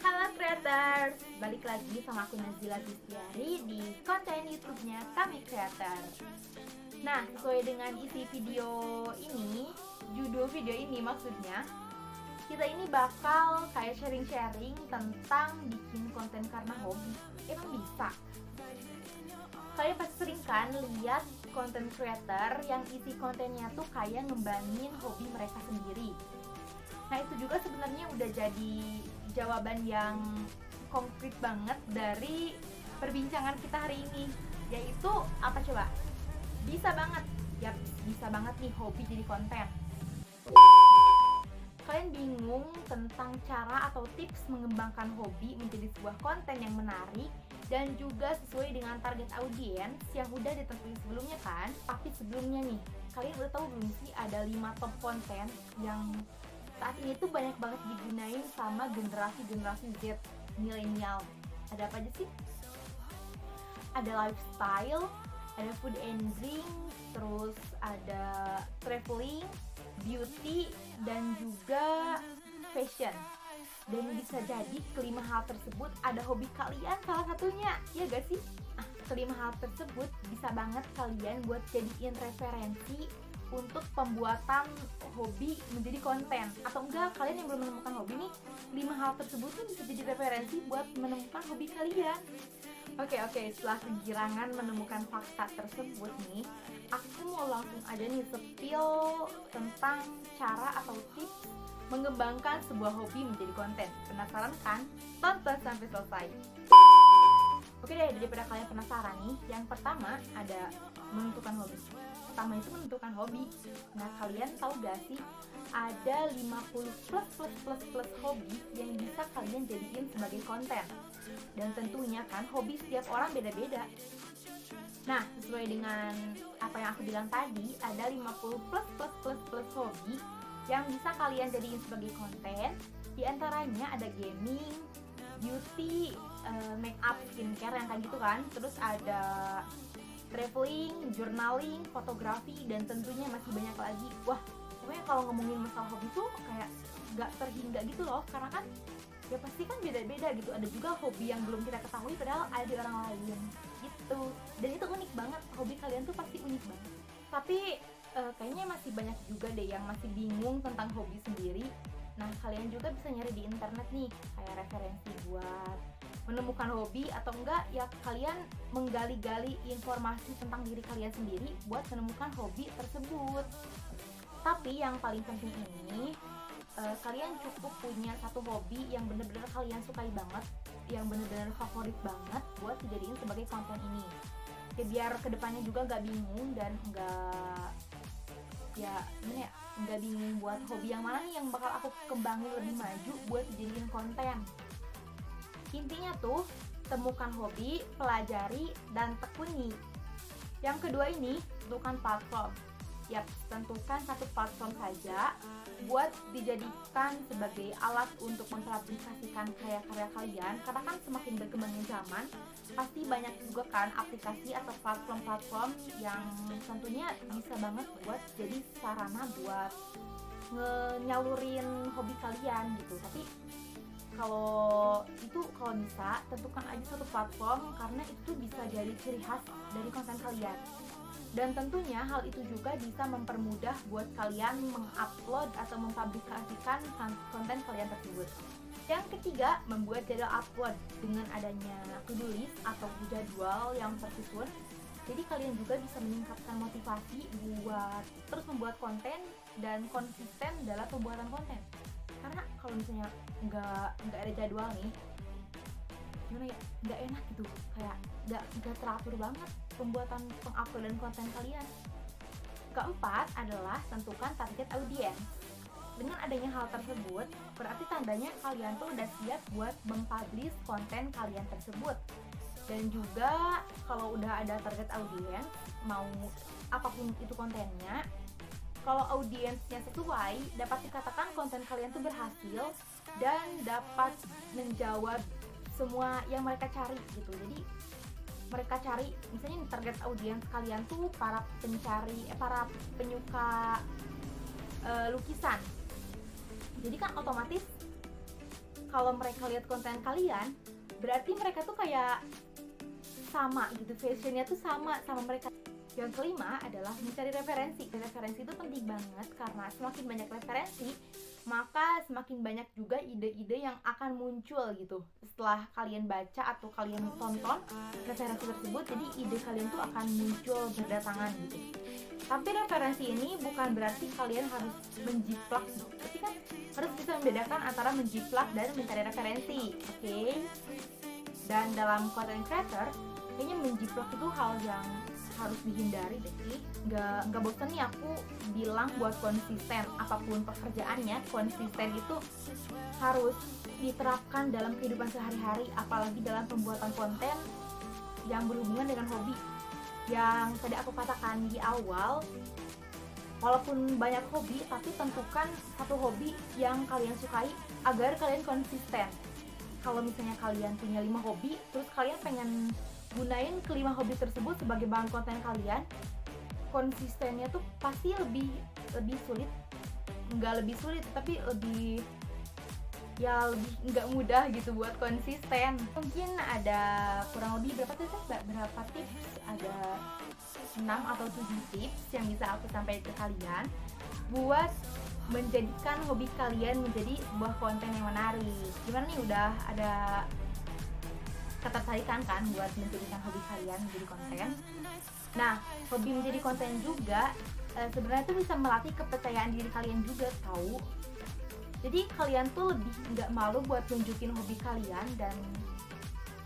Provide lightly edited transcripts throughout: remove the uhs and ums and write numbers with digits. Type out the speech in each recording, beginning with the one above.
Halo creators, balik lagi sama aku Nazila Gustiari di konten YouTube-nya Kami Creator. Nah, sesuai dengan isi video ini, judul video ini maksudnya, kita ini bakal kayak sharing-sharing tentang bikin konten karena hobi. Emang bisa? Kalian pasti sering kan lihat konten creator yang isi kontennya tuh kayak ngembangin hobi mereka sendiri. Nah, itu juga sebenarnya udah jadi jawaban yang konkret banget dari perbincangan kita hari ini, yaitu apa coba? Bisa banget, ya bisa banget nih hobi jadi konten. Kalian bingung tentang cara atau tips mengembangkan hobi menjadi sebuah konten yang menarik dan juga sesuai dengan target audiens yang udah ditentuin sebelumnya kan? Tapi sebelumnya nih, kalian udah tahu belum sih ada 5 top konten yang saat ini tuh banyak banget digunain sama generasi Z, milenial. Ada apa aja sih? Ada lifestyle, ada food and drink, terus ada traveling, beauty, dan juga fashion. Dan bisa jadi kelima hal tersebut ada hobi kalian salah satunya, ya gak sih? Nah, kelima hal tersebut bisa banget kalian buat jadiin referensi untuk pembuatan hobi menjadi konten. Atau enggak, kalian yang belum menemukan hobi nih, 5 hal tersebut tuh bisa jadi referensi buat menemukan hobi kalian. Oke, setelah kegirangan menemukan fakta tersebut nih, aku mau langsung aja nih spill tentang cara atau tips mengembangkan sebuah hobi menjadi konten. Penasaran kan? Tonton sampai selesai. Oke deh, daripada kalian penasaran nih, yang pertama ada menentukan hobi. Pertama itu menentukan hobi. Nah, kalian tahu gak sih ada 50 plus hobi yang bisa kalian jadiin sebagai konten. Dan tentunya kan hobi setiap orang beda-beda. Nah, sesuai dengan apa yang aku bilang tadi, ada 50 plus hobi yang bisa kalian jadiin sebagai konten. Di antaranya ada gaming, beauty, make up, skincare yang kayak gitu kan. Terus ada traveling, journaling, fotografi, dan tentunya masih banyak lagi. Wah, pokoknya kalau ngomongin masalah hobi tuh kayak gak terhingga gitu loh. Karena kan ya pasti kan beda-beda gitu. Ada juga hobi yang belum kita ketahui padahal ada di orang lain gitu. Dan itu unik banget, hobi kalian tuh pasti unik banget. Tapi kayaknya masih banyak juga deh yang masih bingung tentang hobi sendiri. Nah, kalian juga bisa nyari di internet nih, kayak referensi buat menemukan hobi, atau enggak ya kalian menggali-gali informasi tentang diri kalian sendiri buat menemukan hobi tersebut. Tapi yang paling penting ini, kalian cukup punya satu hobi yang bener-bener kalian sukai banget, yang bener-bener favorit banget buat dijadiin sebagai konten ini. Ya biar kedepannya juga gak bingung dan nggak bingung buat hobi yang mana nih yang bakal aku kembangin lebih maju buat dijadiin konten. Intinya tuh, temukan hobi, pelajari, dan tekuni. Yang kedua ini, tentukan platform. Yap, tentukan satu platform saja buat dijadikan sebagai alat untuk mempublikasikan karya-karya kalian. Karena kan semakin berkembangnya zaman, pasti banyak juga kan aplikasi atau platform-platform yang tentunya bisa banget buat jadi sarana buat nyalurin hobi kalian gitu. Tapi kalau bisa tentukan aja satu platform, karena itu bisa jadi ciri khas dari konten kalian. Dan tentunya hal itu juga bisa mempermudah buat kalian mengupload atau mempublikasikan konten kalian tersebut. Yang ketiga, membuat jadwal upload dengan adanya to-do list atau jadwal yang tersusun. Jadi kalian juga bisa meningkatkan motivasi buat terus membuat konten dan konsisten dalam pembuatan konten. Karena kalau misalnya nggak ada jadwal nih, gimana ya, nggak enak gitu, kayak nggak teratur banget penguploadan konten kalian. Keempat adalah tentukan target audiens. Dengan adanya hal tersebut, berarti tandanya kalian tuh udah siap buat mempublish konten kalian tersebut. Dan juga kalau udah ada target audiens, mau apapun itu kontennya, kalau audiensnya sesuai, dapat dikatakan konten kalian tuh berhasil dan dapat menjawab semua yang mereka cari gitu. Jadi mereka cari, misalnya target audiens kalian tuh para penyuka lukisan. Jadi kan otomatis kalau mereka lihat konten kalian, berarti mereka tuh kayak sama gitu, fashionnya tuh sama mereka. Yang kelima adalah mencari referensi. Referensi itu penting banget karena semakin banyak referensi, maka semakin banyak juga ide-ide yang akan muncul gitu setelah kalian baca atau kalian tonton referensi tersebut. Jadi ide kalian tuh akan muncul berdatangan gitu. Tapi referensi ini bukan berarti kalian harus menjiplak gitu. Tapi kan harus bisa membedakan antara menjiplak dan mencari referensi, oke? Dan dalam content creator, kayaknya menjiplak itu hal yang harus dihindari deh sih. Nggak bosan nih aku bilang buat konsisten. Apapun pekerjaannya, konsisten itu harus diterapkan dalam kehidupan sehari-hari, apalagi dalam pembuatan konten yang berhubungan dengan hobi. Yang tadi aku katakan di awal, walaupun banyak hobi, tapi tentukan satu hobi yang kalian sukai agar kalian konsisten. Kalau misalnya kalian punya 5 hobi, terus kalian pengen gunain kelima hobi tersebut sebagai bahan konten kalian, konsistennya tuh pasti lebih sulit. Nggak lebih sulit, tapi lebih nggak mudah gitu buat konsisten. Mungkin ada kurang lebih berapa tips, ada 6 atau 7 tips yang bisa aku sampaikan ke kalian buat menjadikan hobi kalian menjadi sebuah konten yang menarik. Gimana nih, udah ada ketertarikan kan buat menjadikan hobi kalian menjadi konten? Nah, hobi menjadi konten juga sebenarnya tuh bisa melatih kepercayaan diri kalian juga, tahu. Jadi kalian tuh lebih nggak malu buat nunjukin hobi kalian dan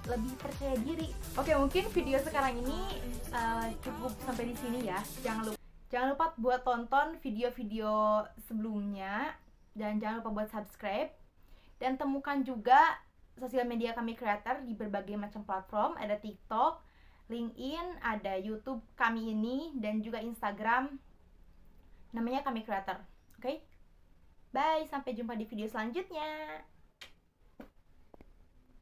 lebih percaya diri. Oke, mungkin video sekarang ini cukup sampai di sini ya. Jangan lupa buat tonton video-video sebelumnya dan jangan lupa buat subscribe. Dan temukan juga sosial media kami creator di berbagai macam platform. Ada TikTok, LinkedIn, ada YouTube kami ini, dan juga Instagram namanya kami creator. Oke? Bye, sampai jumpa di video selanjutnya.